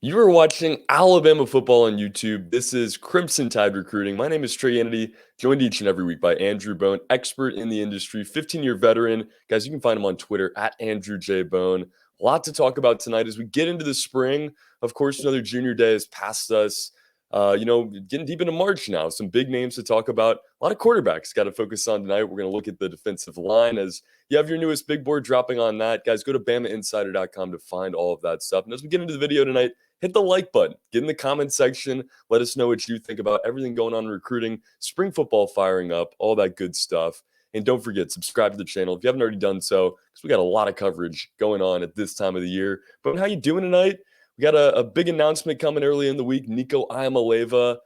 You are watching Alabama football on YouTube. This is Crimson Tide Recruiting. My name is Trey Kennedy, joined each and every week by Andrew Bone, expert in the industry, 15-year veteran. Guys, you can find him on Twitter at Andrew J. Bone. A lot to talk about tonight as we get into the spring. Of course, another junior day has passed us. Getting deep into March now. Some big names to talk about. A lot of quarterbacks got to focus on tonight. We're going to look at the defensive line as you have your newest big board dropping on that. Guys, go to BamaInsider.com to find all of that stuff. And as we get into the video tonight, hit the like button, get in the comment section, let us know what you think about everything going on in recruiting, spring football firing up, all that good stuff. And don't forget, subscribe to the channel if you haven't already done so, because we got a lot of coverage going on at this time of the year. But how you doing tonight? We got a big announcement coming early in the week. Nico Iamaleava,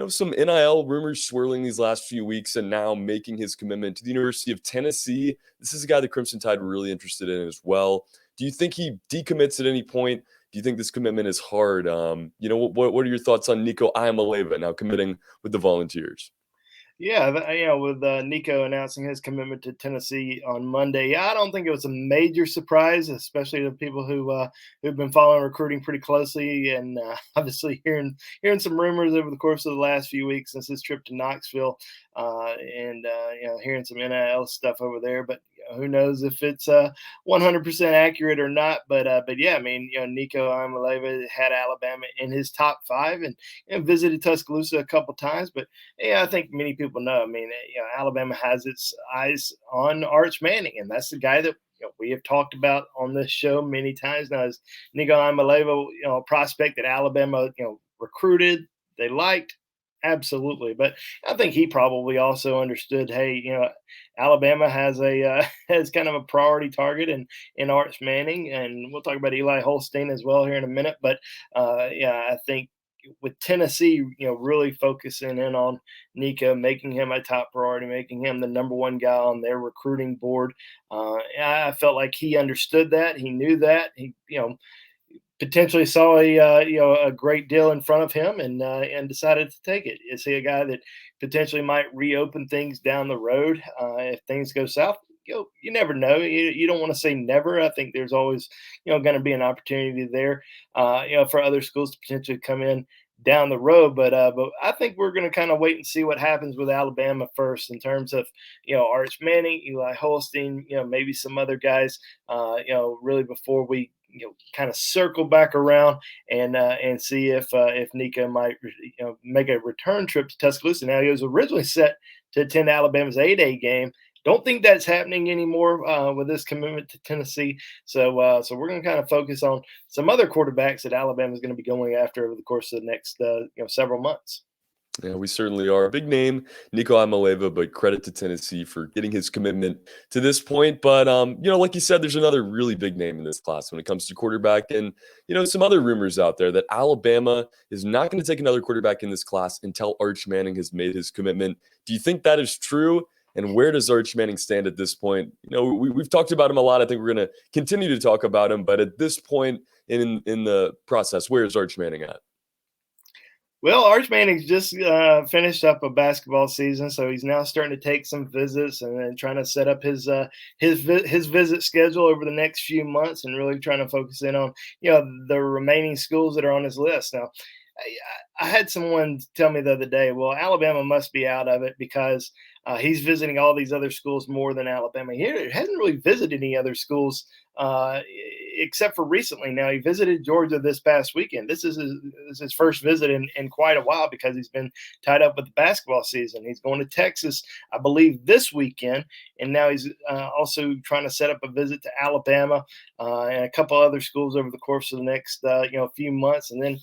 some NIL rumors swirling these last few weeks, and now making his commitment to the University of Tennessee. This is a guy the Crimson Tide were really interested in as well. Do you think he decommits at any point? Do you think this commitment is hard? What are your thoughts on Nico Iamaleava now committing with the Volunteers? Yeah, with Nico announcing his commitment to Tennessee on Monday, I don't think it was a major surprise, especially to people who've been following recruiting pretty closely, and obviously hearing some rumors over the course of the last few weeks since his trip to Knoxville, and hearing some NIL stuff over there. But who knows if it's 100% accurate or not? But yeah, I mean, Nico Iamaleava had Alabama in his top five, and visited Tuscaloosa a couple times, but yeah, I think many people know. I mean, Alabama has its eyes on Arch Manning, and that's the guy that we have talked about on this show many times now. Is Nico Iamaleava, a prospect that Alabama, recruited, they liked, absolutely. But I think he probably also understood, hey, Alabama has has kind of a priority target in Arch Manning, and we'll talk about Eli Holstein as well here in a minute. But yeah, I think with Tennessee, really focusing in on Nico, making him a top priority, making him the number one guy on their recruiting board. I felt like he understood that. He knew that. He, potentially saw a great deal in front of him, and decided to take it. Is he a guy that potentially might reopen things down the road if things go south? You never know. You don't want to say never. I think there's always going to be an opportunity there, for other schools to potentially come in down the road. But I think we're going to kind of wait and see what happens with Alabama first in terms of Arch Manning, Eli Holstein, maybe some other guys, really before we kind of circle back around and see if Nico might make a return trip to Tuscaloosa. Now, he was originally set to attend Alabama's A-Day game. Don't think that's happening anymore with this commitment to Tennessee. So we're going to kind of focus on some other quarterbacks that Alabama is going to be going after over the course of the next several months. Yeah, we certainly are. Big name, Nico Iamaleava, but credit to Tennessee for getting his commitment to this point. But, like you said, there's another really big name in this class when it comes to quarterback. And, some other rumors out there that Alabama is not going to take another quarterback in this class until Arch Manning has made his commitment. Do you think that is true? And where does Arch Manning stand at this point? We've talked about him a lot. I think we're going to continue to talk about him. But at this point in the process, where is Arch Manning at? Well, Arch Manning's just finished up a basketball season, so he's now starting to take some visits and then trying to set up his visit schedule over the next few months, and really trying to focus in on the remaining schools that are on his list. Now, I had someone tell me the other day, well, Alabama must be out of it because he's visiting all these other schools more than Alabama. He hasn't really visited any other schools except for recently. Now, he visited Georgia this past weekend. This is his first visit in quite a while because he's been tied up with the basketball season. He's going to Texas, I believe, this weekend, and now he's also trying to set up a visit to Alabama and a couple other schools over the course of the next few months, and then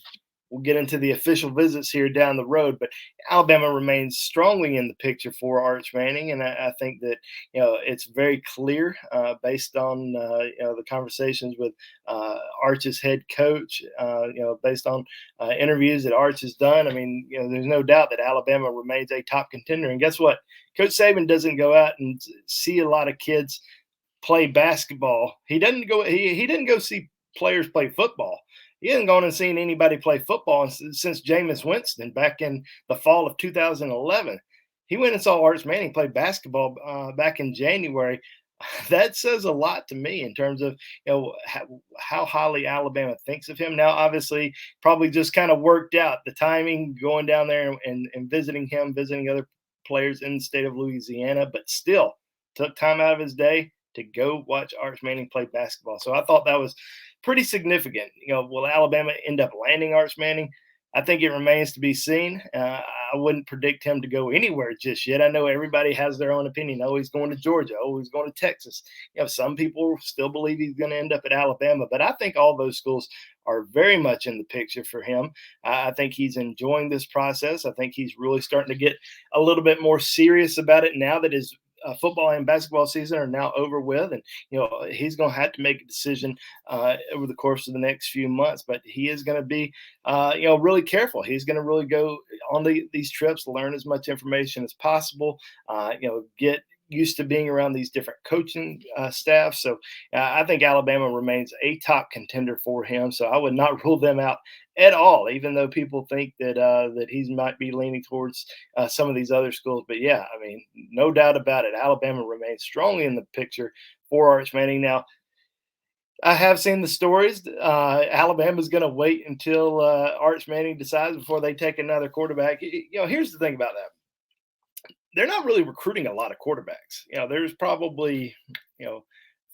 we'll get into the official visits here down the road. But Alabama remains strongly in the picture for Arch Manning, and I think that it's very clear based on the conversations with Arch's head coach, based on interviews that Arch has done. I mean, there's no doubt that Alabama remains a top contender. And guess what? Coach Saban doesn't go out and see a lot of kids play basketball. He doesn't go. He didn't go see players play football. He hasn't gone and seen anybody play football since Jameis Winston back in the fall of 2011. He went and saw Arch Manning play basketball back in January That says a lot to me in terms of how highly Alabama thinks of him. Now, obviously, probably just kind of worked out the timing going down there and visiting him, visiting other players in the state of Louisiana, but still took time out of his day to go watch Arch Manning play basketball. So I thought that was pretty significant. Will Alabama end up landing Arch Manning? I think it remains to be seen. I wouldn't predict him to go anywhere just yet. I know everybody has their own opinion. Oh, he's going to Georgia. Oh, he's going to Texas. Some people still believe he's going to end up at Alabama, but I think all those schools are very much in the picture for him. I think he's enjoying this process. I think he's really starting to get a little bit more serious about it now that his football and basketball season are now over with, and he's going to have to make a decision over the course of the next few months. But he is going to be, really careful. He's going to really go on these trips, learn as much information as possible. Get used to being around these different coaching staffs. So I think Alabama remains a top contender for him. So I would not rule them out at all, even though people think that he might be leaning towards some of these other schools. But yeah, I mean, no doubt about it, Alabama remains strongly in the picture for Arch Manning. Now, I have seen the stories. Alabama's going to wait until Arch Manning decides before they take another quarterback. Here's the thing about that: they're not really recruiting a lot of quarterbacks. There's probably, you know,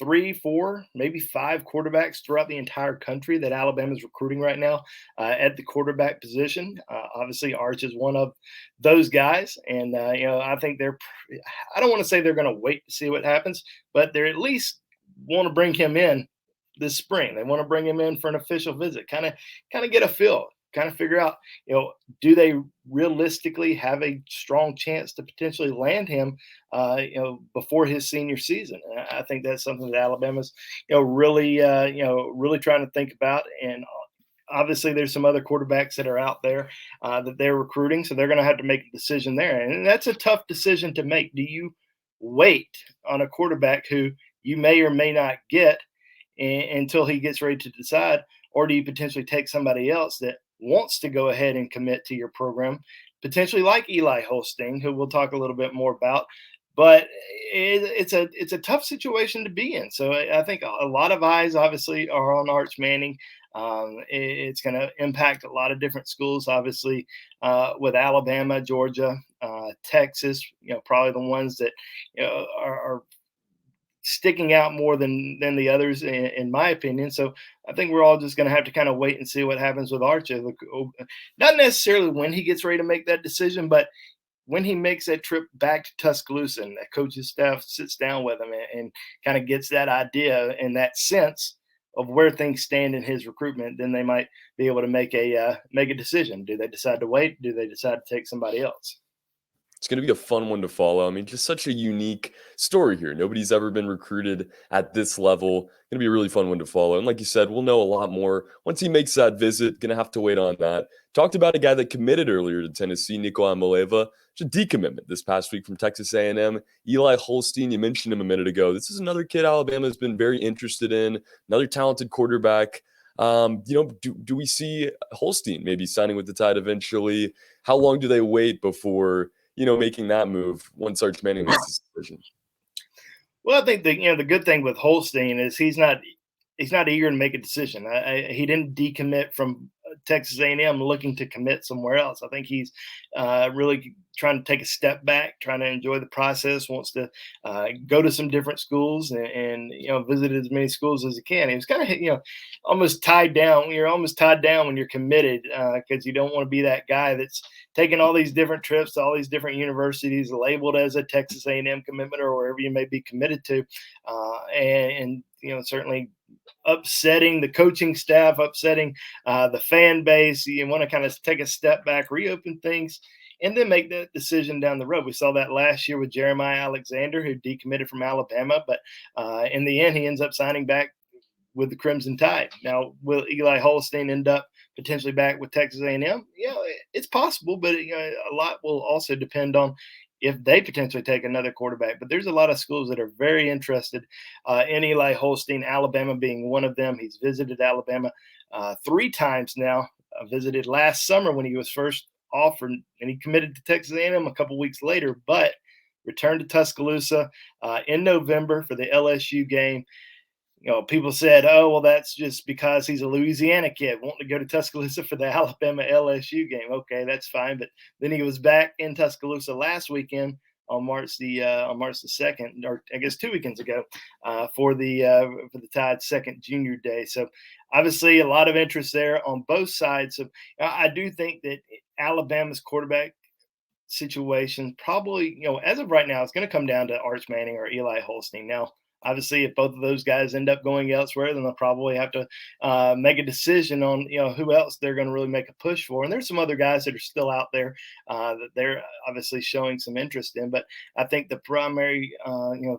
3, 4, maybe 5 quarterbacks throughout the entire country that Alabama is recruiting right now at the quarterback position. Obviously, Arch is one of those guys, and I think I don't want to say they're going to wait to see what happens, but they're at least want to bring him in this spring. They want to bring him in for an official visit, kind of get a feel, kind of figure out, do they realistically have a strong chance to potentially land him, before his senior season? And I think that's something that Alabama's, really trying to think about. And obviously, there's some other quarterbacks that are out there that they're recruiting, so they're going to have to make a decision there, and that's a tough decision to make. Do you wait on a quarterback who you may or may not get until he gets ready to decide, or do you potentially take somebody else that wants to go ahead and commit to your program, potentially like Eli Holstein, who we'll talk a little bit more about? But it's a tough situation to be in. So I think a lot of eyes obviously are on Arch Manning. It's going to impact a lot of different schools, obviously, with Alabama, Georgia, Texas. Probably the ones that are sticking out more than the others, in my opinion. So I think we're all just going to have to kind of wait and see what happens with Archer. Not necessarily when he gets ready to make that decision, but when he makes that trip back to Tuscaloosa and that coach's staff sits down with him and kind of gets that idea and that sense of where things stand in his recruitment, then they might be able to make a decision. Do they decide to wait? Do they decide to take somebody else? It's going to be a fun one to follow. I mean, just such a unique story here. Nobody's ever been recruited at this level. Going to be a really fun one to follow. And like you said, we'll know a lot more once he makes that visit. Going to have to wait on that. Talked about a guy that committed earlier to Tennessee, Nico Amaleva. Just a decommitment this past week from Texas A&M. Eli Holstein, you mentioned him a minute ago. This is another kid Alabama has been very interested in. Another talented quarterback. Do we see Holstein maybe signing with the Tide eventually? How long do they wait before making that move once Arch Manning makes this decision? Well, I think the good thing with Holstein is he's not eager to make a decision. He didn't decommit from Texas A&M looking to commit somewhere else. I think he's really trying to take a step back, trying to enjoy the process, wants to go to some different schools and visit as many schools as he can. He was kind of almost tied down. You're almost tied down when you're committed because you don't want to be that guy that's taking all these different trips to all these different universities, labeled as a Texas A&M commitment or wherever you may be committed to, and certainly upsetting the coaching staff, upsetting the fan base. You want to kind of take a step back, reopen things, and then make that decision down the road. We saw that last year with Jeremiah Alexander, who decommitted from Alabama, but in the end, he ends up signing back with the Crimson Tide. Now, will Eli Holstein end up potentially back with Texas A&M? It's possible, but a lot will also depend on if they potentially take another quarterback. But there's a lot of schools that are very interested in Eli Holstein, Alabama being one of them. He's visited Alabama 3 times now. Visited last summer when he was first offered, and he committed to Texas A&M a couple weeks later. But return to Tuscaloosa in November for the LSU game. People said, "Oh, well, that's just because he's a Louisiana kid wanting to go to Tuscaloosa for the Alabama LSU game." Okay, that's fine. But then he was back in Tuscaloosa last weekend on March the 2nd, or I guess 2 weekends ago, for the Tide's second junior day. So obviously, a lot of interest there on both sides. So I do think that Alabama's quarterback situation probably, as of right now, it's going to come down to Arch Manning or Eli Holstein. Now, obviously, if both of those guys end up going elsewhere, then they'll probably have to make a decision on who else they're going to really make a push for. And there's some other guys that are still out there that they're obviously showing some interest in. But I think the primary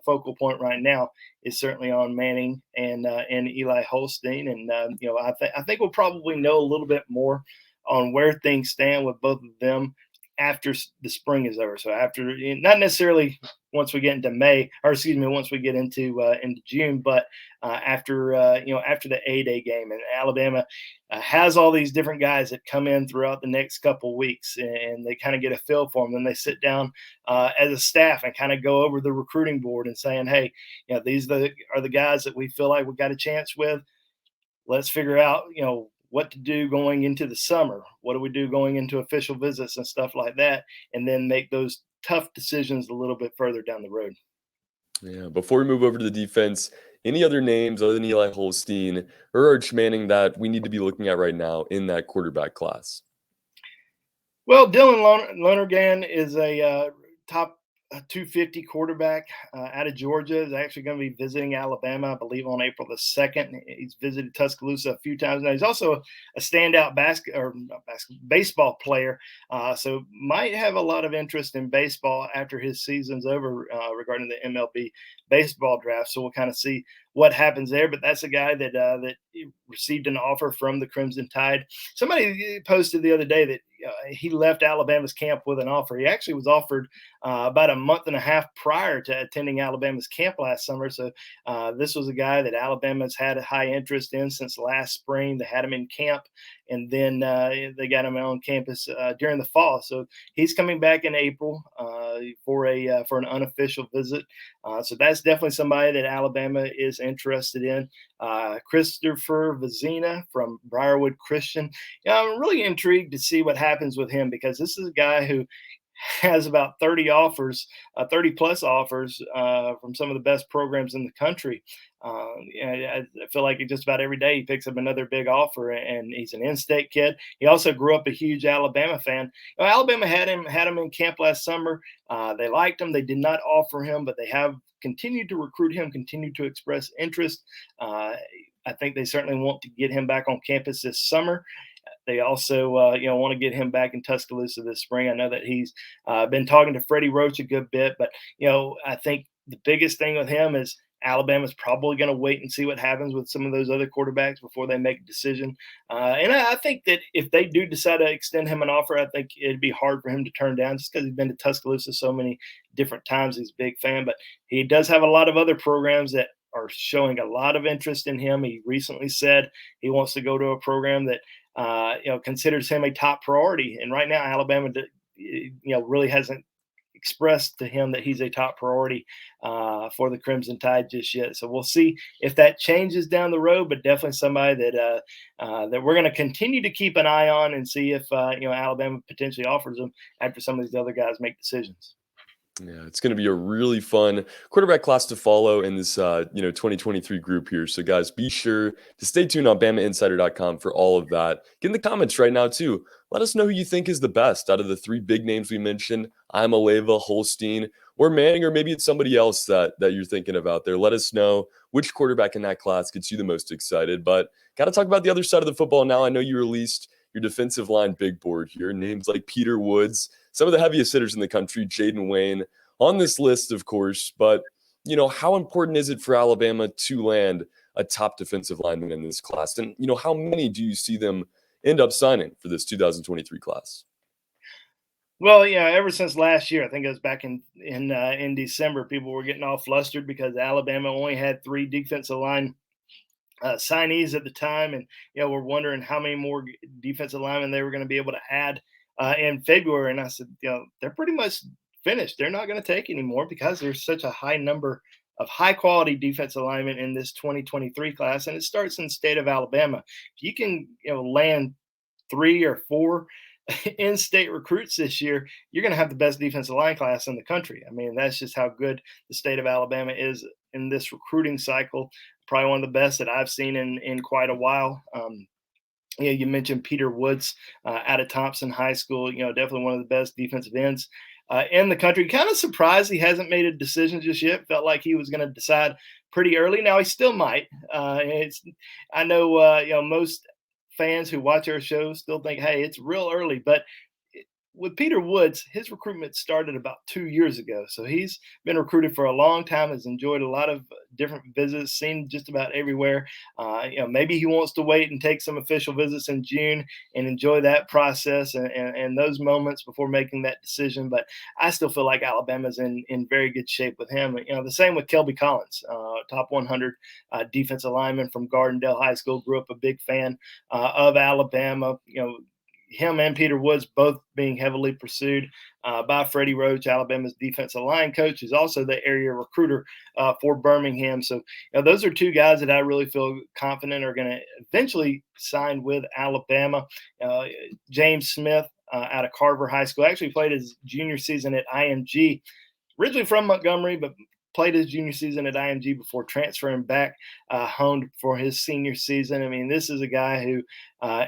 focal point right now is certainly on Manning and Eli Holstein. And I think we'll probably know a little bit more on where things stand with both of them after the spring is over. So after, not necessarily once we get into May, or excuse me, once we get into June, but after the A-Day game. And Alabama has all these different guys that come in throughout the next couple weeks, and they kind of get a feel for them. Then they sit down as a staff and kind of go over the recruiting board and saying, "Hey, these are the guys that we feel like we got a chance with. Let's figure out, what to do going into the summer. What do we do going into official visits and stuff like that?" And then make those tough decisions a little bit further down the road. Yeah. Before we move over to the defense, any other names other than Eli Holstein or Arch Manning that we need to be looking at right now in that quarterback class? Well, Dylan Lonergan is a top 250 quarterback out of Georgia. Is actually going to be visiting Alabama, I believe, on April the 2nd. He's visited Tuscaloosa a few times now. He's also a standout baseball player, so might have a lot of interest in baseball after his season's over regarding the MLB baseball draft. So we'll kind of see what happens there. But that's a guy that received an offer from the Crimson Tide. Somebody posted the other day that he left Alabama's camp with an offer. He actually was offered about a month and a half prior to attending Alabama's camp last summer. So this was a guy that Alabama's had a high interest in since last spring. They had him in camp, and then they got him on campus during the fall. So he's coming back in April for an unofficial visit. So that's definitely somebody that Alabama is interested in. Christopher Vizina from Briarwood Christian. I'm really intrigued to see what happens with him, because this is a guy who has about 30 offers, 30 plus offers from some of the best programs in the country. I feel like just about every day he picks up another big offer, and he's an in-state kid. He also grew up a huge Alabama fan. Alabama had him in camp last summer. They liked him. They did not offer him, but they have continued to recruit him, continued to express interest. I think they certainly want to get him back on campus this summer. They also, want to get him back in Tuscaloosa this spring. I know that he's been talking to Freddie Roach a good bit, but I think the biggest thing with him is Alabama's probably going to wait and see what happens with some of those other quarterbacks before they make a decision. And I think that if they do decide to extend him an offer, I think it'd be hard for him to turn down, just because he's been to Tuscaloosa so many different times. He's a big fan, but he does have a lot of other programs that are showing a lot of interest in him. He recently said he wants to go to a program that considers him a top priority. And right now, Alabama, really hasn't expressed to him that he's a top priority for the Crimson Tide just yet. So we'll see if that changes down the road. But definitely somebody that we're going to continue to keep an eye on and see if Alabama potentially offers him after some of these other guys make decisions. Yeah, it's going to be a really fun quarterback class to follow in this 2023 group here. So guys, be sure to stay tuned on BamaInsider.com for all of that. Get in the comments right now too. Let us know who you think is the best out of the three big names we mentioned: Imaleva, Holstein, or Manning, or maybe it's somebody else that you're thinking about there. Let us know which quarterback in that class gets you the most excited. But got to talk about the other side of the football now. I know you released your defensive line big board here. Names like Peter Woods, some of the heaviest hitters in the country, Jaden Wayne on this list, of course. But, how important is it for Alabama to land a top defensive lineman in this class? And, how many do you see them end up signing for this 2023 class? Well, yeah, ever since last year, I think it was back in December, people were getting all flustered because Alabama only had 3 defensive line signees at the time, and we're wondering how many more defensive linemen they were going to be able to add in February. And I said, they're pretty much finished. They're not going to take anymore because there's such a high number of high quality defensive linemen in this 2023 class, and it starts in the state of Alabama. If you can, land 3 or 4 in-state recruits this year, you're going to have the best defensive line class in the country. I mean, that's just how good the state of Alabama is in this recruiting cycle. Probably one of the best that I've seen in quite a while. You mentioned Peter Woods out of Thompson High School. Definitely one of the best defensive ends in the country. Kind of surprised he hasn't made a decision just yet. Felt like he was going to decide pretty early. Now he still might. I know most fans who watch our show still think, hey, it's real early, but with Peter Woods, his recruitment started about 2 years ago. So he's been recruited for a long time, has enjoyed a lot of different visits, seen just about everywhere. Maybe he wants to wait and take some official visits in June and enjoy that process and those moments before making that decision. But I still feel like Alabama's in very good shape with him. The same with Kelby Collins, top 100 defensive lineman from Gardendale High School, grew up a big fan of Alabama. Him and Peter Woods both being heavily pursued by Freddie Roach, Alabama's defensive line coach, who's also the area recruiter for Birmingham. So those are two guys that I really feel confident are going to eventually sign with Alabama. James Smith out of Carver High School actually played his junior season at IMG, originally from Montgomery, but played his junior season at IMG before transferring back home for his senior season. I mean, this is a guy who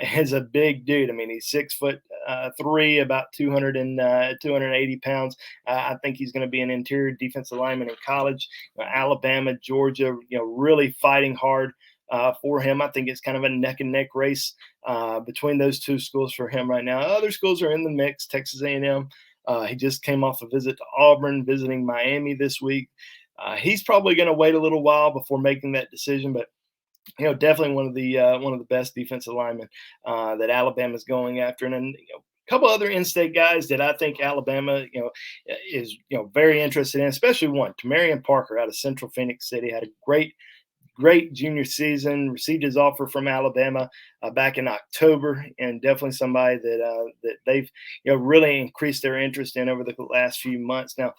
is a big dude. I mean, he's 6'3", about 280 pounds. I think he's going to be an interior defensive lineman in college. Alabama, Georgia, really fighting hard for him. I think it's kind of a neck and neck race between those two schools for him right now. Other schools are in the mix. Texas A&M. He just came off a visit to Auburn, visiting Miami this week. He's probably going to wait a little while before making that decision, but definitely one of the best defensive linemen that Alabama's going after. And then a couple other in-state guys that I think Alabama is very interested in, especially one, Marion Parker out of Central Phoenix City, had a great junior season, received his offer from Alabama back in October, and definitely somebody that they've really increased their interest in over the last few months. Now,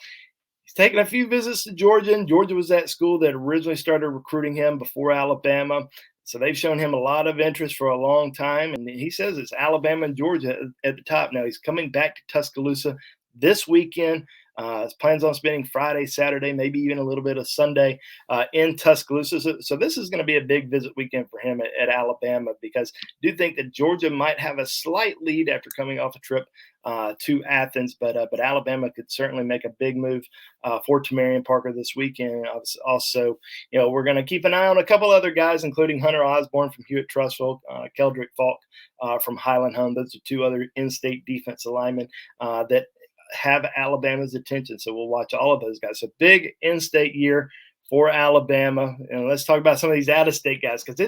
he's taken a few visits to Georgia, and Georgia was that school that originally started recruiting him before Alabama. So they've shown him a lot of interest for a long time, and he says it's Alabama and Georgia at the top. Now, he's coming back to Tuscaloosa this weekend. Plans on spending Friday, Saturday, maybe even a little bit of Sunday in Tuscaloosa. So this is going to be a big visit weekend for him at Alabama, because I do think that Georgia might have a slight lead after coming off a trip to Athens, but Alabama could certainly make a big move for Marion Parker this weekend. Also, we're going to keep an eye on a couple other guys, including Hunter Osborne from Hewitt-Trussville, Keldrick Falk from Highland Home. Those are two other in-state defensive linemen that have Alabama's attention. So we'll watch all of those guys. So big in-state year for Alabama. And let's talk about some of these out-of-state guys, because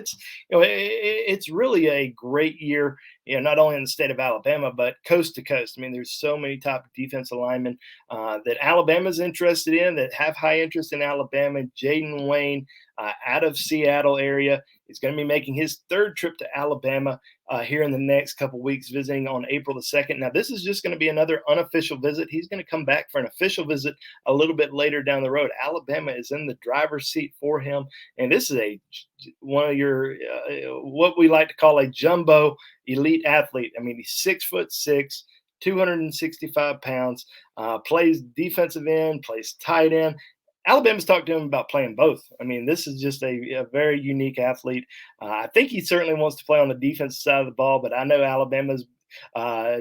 it's really a great year, not only in the state of Alabama, but coast to coast. I mean, there's so many top defensive linemen that Alabama's interested in, that have high interest in Alabama. Jaden Wayne out of Seattle area is going to be making his third trip to Alabama here in the next couple of weeks, visiting on April the 2nd. Now, this is just going to be another unofficial visit. He's going to come back for an official visit a little bit later down the road. Alabama is in the driver's seat for him, and this is one of your what we like to call a jumbo elite athlete. I mean, he's 6'6", 265 pounds, plays defensive end, plays tight end. Alabama's talked to him about playing both. I mean, this is just a very unique athlete. I think he certainly wants to play on the defensive side of the ball, but I know Alabama's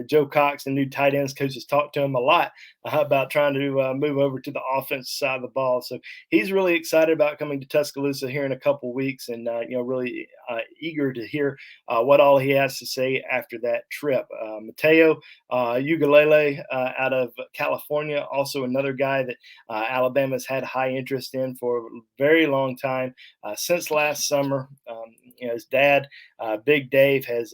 Joe Cox, the new tight ends coach, has talked to him a lot about trying to move over to the offensive side of the ball. So he's really excited about coming to Tuscaloosa here in a couple weeks, and really eager to hear what all he has to say after that trip. Mateo Ugalele out of California, also another guy that Alabama's had high interest in for a very long time, since last summer. His dad, Big Dave, has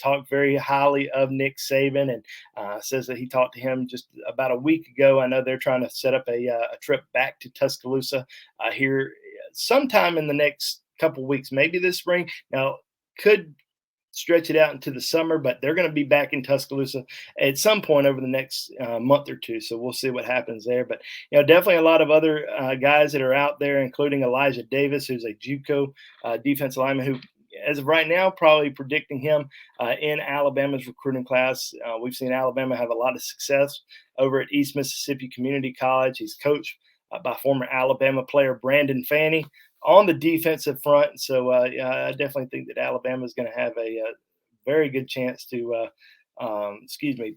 talked very highly of Nick Saban, and says that he talked to him just about a week ago. I know they're trying to set up a trip back to Tuscaloosa here sometime in the next couple weeks, maybe this spring. Now, could stretch it out into the summer, but they're going to be back in Tuscaloosa at some point over the next month or two. So we'll see what happens there. But definitely a lot of other guys that are out there, including Elijah Davis, who's a JUCO defensive lineman who, as of right now, probably predicting him in Alabama's recruiting class. We've seen Alabama have a lot of success over at East Mississippi Community College. He's coached by former Alabama player Brandon Fanny on the defensive front. So yeah, I definitely think that Alabama is going to have a very good chance to, excuse me,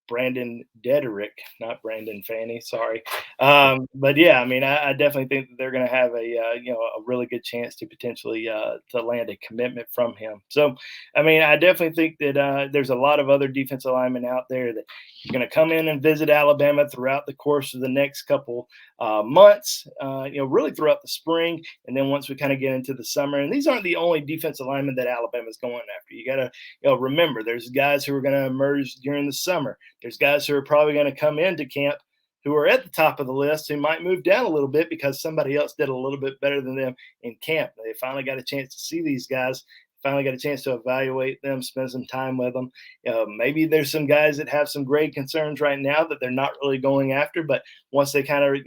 Brandon Dederick, not Brandon Fanny. Sorry, but yeah, I mean, I definitely think that they're going to have a really good chance to potentially to land a commitment from him. So, I mean, I definitely think that there's a lot of other defensive linemen out there that are going to come in and visit Alabama throughout the course of the next couple months. Really throughout the spring, and then once we kind of get into the summer. And these aren't the only defensive linemen that Alabama's going after. You got to remember, there's guys who are going to emerge during the summer. There's guys who are probably going to come into camp who are at the top of the list who might move down a little bit because somebody else did a little bit better than them in camp. They finally got a chance to see these guys, finally got a chance to evaluate them, spend some time with them. Maybe there's some guys that have some grade concerns right now that they're not really going after, but once they kind of,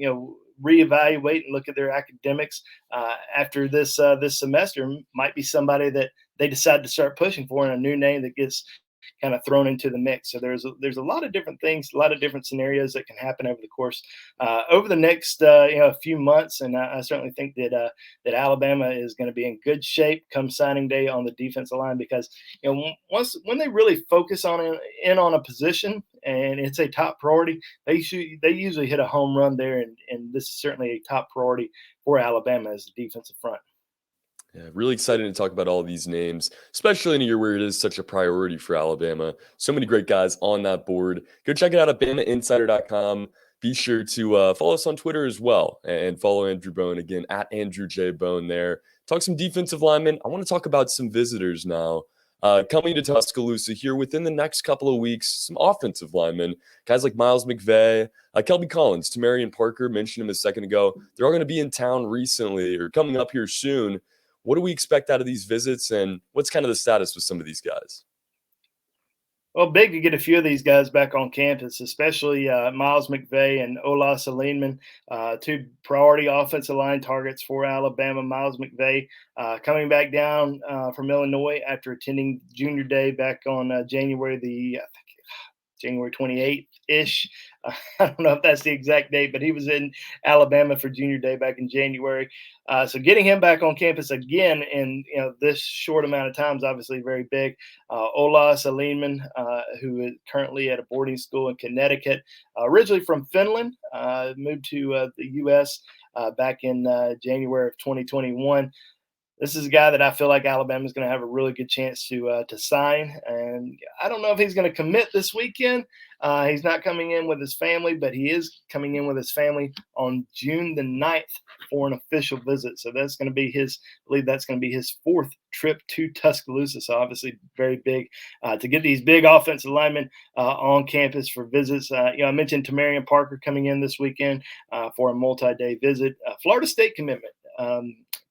reevaluate and look at their academics after this semester, might be somebody that they decide to start pushing for, and a new name that gets kind of thrown into the mix. So there's a lot of different things, a lot of different scenarios that can happen over the course over the next few months. And I certainly think that that Alabama is going to be in good shape come signing day on the defensive line, because when they really focus on a position and it's a top priority, they usually hit a home run there, and this is certainly a top priority for Alabama as the defensive front. Yeah, really excited to talk about all these names, especially in a year where it is such a priority for Alabama. So many great guys on that board. Go check it out at BamaInsider.com. Be sure to follow us on Twitter as well, and follow Andrew Bone again at Andrew J. Bone there. Talk some defensive linemen. I want to talk about some visitors now. Coming to Tuscaloosa here within the next couple of weeks, some offensive linemen, guys like Miles McVeigh, Kelby Collins, to Marion Parker, mentioned him a second ago. They're all going to be in town recently or coming up here soon. What do we expect out of these visits, and what's kind of the status with some of these guys? Well, big to get a few of these guys back on campus, especially Miles McVeigh and Ola Saliman, two priority offensive line targets for Alabama. Miles McVeigh coming back down from Illinois after attending Junior Day back on January 28th ish. I don't know if that's the exact date, but he was in Alabama for Junior Day back in January. So getting him back on campus again in this short amount of time is obviously very big. Ola Saliman, who is currently at a boarding school in Connecticut, originally from Finland, moved to the U.S. Back in January of 2021. This is a guy that I feel like Alabama is going to have a really good chance to sign. And I don't know if he's going to commit this weekend. He's not coming in with his family, but he is coming in with his family on June the 9th for an official visit. So that's going to be I believe that's going to be his fourth trip to Tuscaloosa. So obviously very big to get these big offensive linemen on campus for visits. I mentioned Marion Parker coming in this weekend for a multi-day visit. Florida State commitment.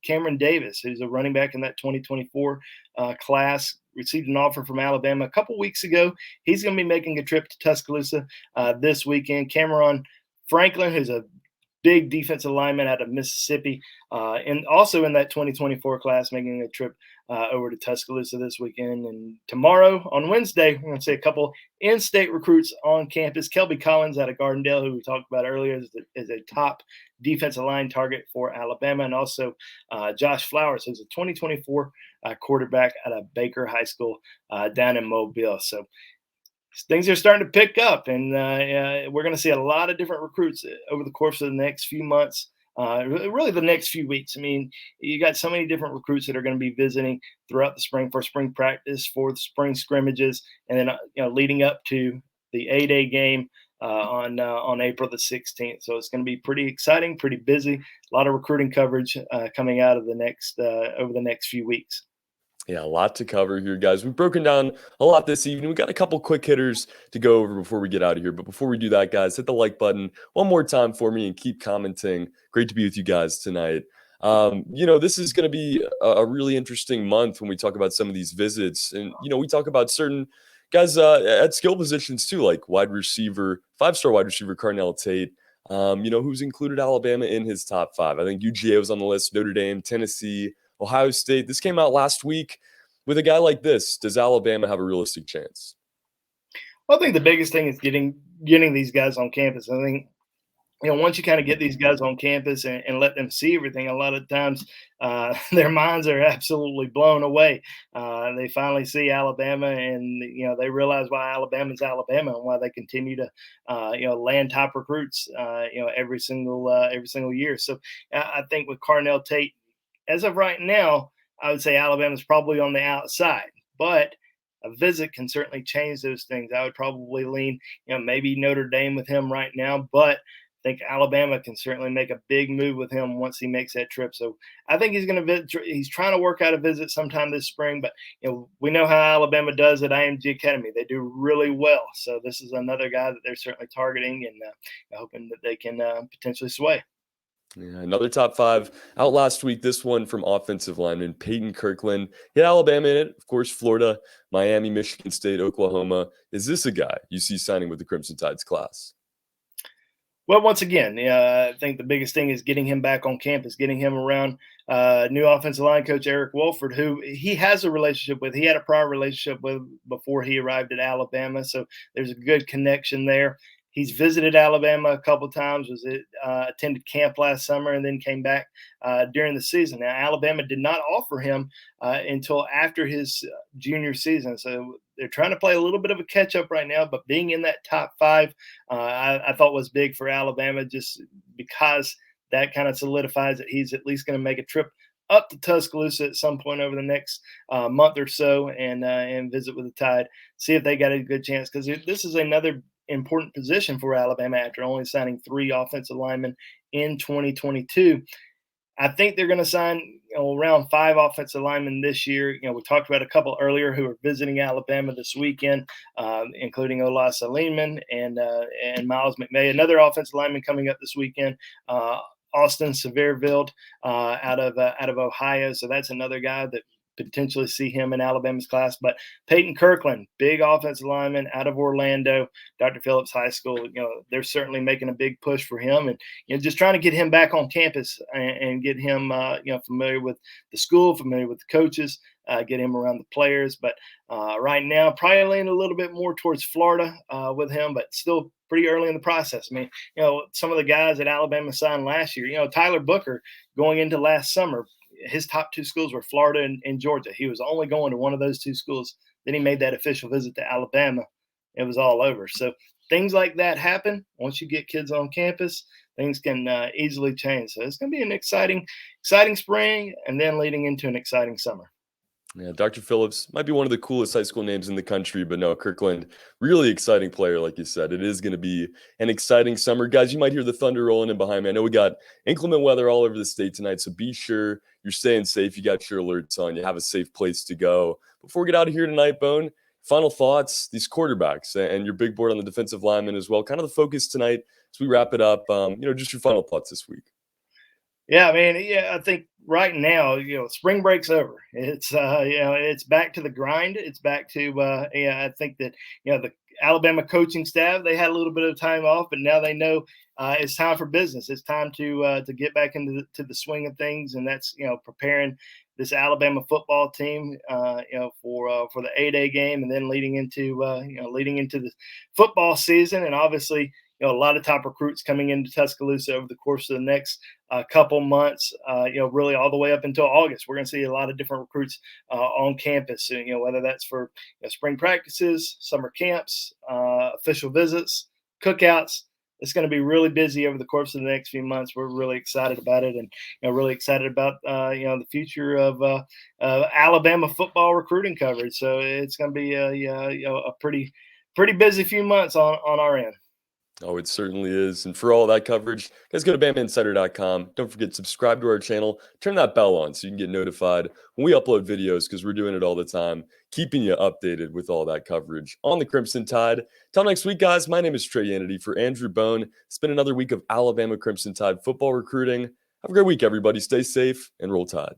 Cameron Davis, who's a running back in that 2024 class, received an offer from Alabama a couple weeks ago. He's going to be making a trip to Tuscaloosa this weekend. Cameron Franklin, who's a big defensive lineman out of Mississippi, and also in that 2024 class, making a trip over to Tuscaloosa this weekend. And tomorrow, on Wednesday, we're going to see a couple in-state recruits on campus. Kelby Collins out of Gardendale, who we talked about earlier, is a top defensive line target for Alabama, and also Josh Flowers, who's a 2024 quarterback out of Baker High School down in Mobile. So things are starting to pick up, and we're going to see a lot of different recruits over the course of the next few months. Really the next few weeks. I mean, you got so many different recruits that are going to be visiting throughout the spring for spring practice, for the spring scrimmages, and then leading up to the A-Day game on April the 16th. So it's going to be pretty exciting, pretty busy. A lot of recruiting coverage coming out of the next over the next few weeks. Yeah, a lot to cover here, guys. We've broken down a lot this evening. We got a couple quick hitters to go over before we get out of here. But before we do that, guys, hit the like button one more time for me and keep commenting. Great to be with you guys tonight. This is going to be a really interesting month when we talk about some of these visits. And, we talk about certain guys at skill positions too, like wide receiver, 5-star wide receiver Carnell Tate, who's included Alabama in his top 5. I think UGA was on the list, Notre Dame, Tennessee, Ohio State. This came out last week. With a guy like this, does Alabama have a realistic chance? Well, I think the biggest thing is getting these guys on campus. I think once you kind of get these guys on campus and let them see everything, a lot of times their minds are absolutely blown away. They finally see Alabama, and they realize why Alabama's Alabama and why they continue to land top recruits every single year. So I think with Carnell Tate, as of right now, I would say Alabama's probably on the outside, but a visit can certainly change those things. I would probably lean, maybe Notre Dame with him right now, but I think Alabama can certainly make a big move with him once he makes that trip. So I think he's going to visit. He's trying to work out a visit sometime this spring, but we know how Alabama does at IMG Academy. They do really well. So this is another guy that they're certainly targeting and hoping that they can potentially sway. Yeah, another top 5 out last week. This one from offensive lineman Peyton Kirkland. He had Alabama in it, of course, Florida, Miami, Michigan State, Oklahoma. Is this a guy you see signing with the Crimson Tide's class? Well, once again, I think the biggest thing is getting him back on campus, getting him around new offensive line coach Eric Wolford, who he has a relationship with. He had a prior relationship with before he arrived at Alabama, so there's a good connection there. He's visited Alabama a couple of times. Attended camp last summer and then came back during the season. Now, Alabama did not offer him until after his junior season, so they're trying to play a little bit of a catch up right now. But being in that top 5, I thought was big for Alabama, just because that kind of solidifies that he's at least going to make a trip up to Tuscaloosa at some point over the next month or so and visit with the Tide, see if they got a good chance, because this is another important position for Alabama after only signing 3 offensive linemen in 2022. I think they're going to sign around 5 offensive linemen this year. We talked about a couple earlier who are visiting Alabama this weekend, including Ola Saliman and Miles Mcveigh, another offensive lineman coming up this weekend. Austin Severville out of Ohio, so that's another guy that potentially see him in Alabama's class. But Peyton Kirkland, big offensive lineman out of Orlando, Dr. Phillips High School, they're certainly making a big push for him, and just trying to get him back on campus and get him familiar with the school, familiar with the coaches, get him around the players. But right now, probably leaning a little bit more towards Florida with him, but still pretty early in the process. I mean, some of the guys that Alabama signed last year, Tyler Booker going into last summer, his top 2 schools were Florida and Georgia. He was only going to one of those 2 schools. Then he made that official visit to Alabama. It was all over. So things like that happen. Once you get kids on campus, things can easily change. So it's going to be an exciting spring and then leading into an exciting summer. Yeah, Dr. Phillips might be one of the coolest high school names in the country, but no, Kirkland, really exciting player, like you said. It is going to be an exciting summer. Guys, you might hear the thunder rolling in behind me. I know we got inclement weather all over the state tonight, so be sure you're staying safe. You got your alerts on. You have a safe place to go. Before we get out of here tonight, Bone, final thoughts, these quarterbacks and your big board on the defensive lineman as well. Kind of the focus tonight as we wrap it up. Just your final thoughts this week. Yeah, I mean, I think right now, spring break's over. It's it's back to the grind. It's back to I think that the Alabama coaching staff, they had a little bit of time off, but now they know it's time for business. It's time to get back into the swing of things, and that's preparing this Alabama football team, for the A-Day game, and then leading into the football season, and obviously a lot of top recruits coming into Tuscaloosa over the course of the next couple months, really all the way up until August. We're going to see a lot of different recruits on campus, whether that's for spring practices, summer camps, official visits, cookouts. It's going to be really busy over the course of the next few months. We're really excited about it, and really excited about the future of Alabama football recruiting coverage. So it's going to be a pretty busy few months on our end. Oh, it certainly is. And for all that coverage, guys, go to BamaInsider.com. Don't forget to subscribe to our channel. Turn that bell on so you can get notified when we upload videos, because we're doing it all the time, keeping you updated with all that coverage on the Crimson Tide. Till next week, guys, my name is Trey Yanity for Andrew Bone. It's been another week of Alabama Crimson Tide football recruiting. Have a great week, everybody. Stay safe and roll tide.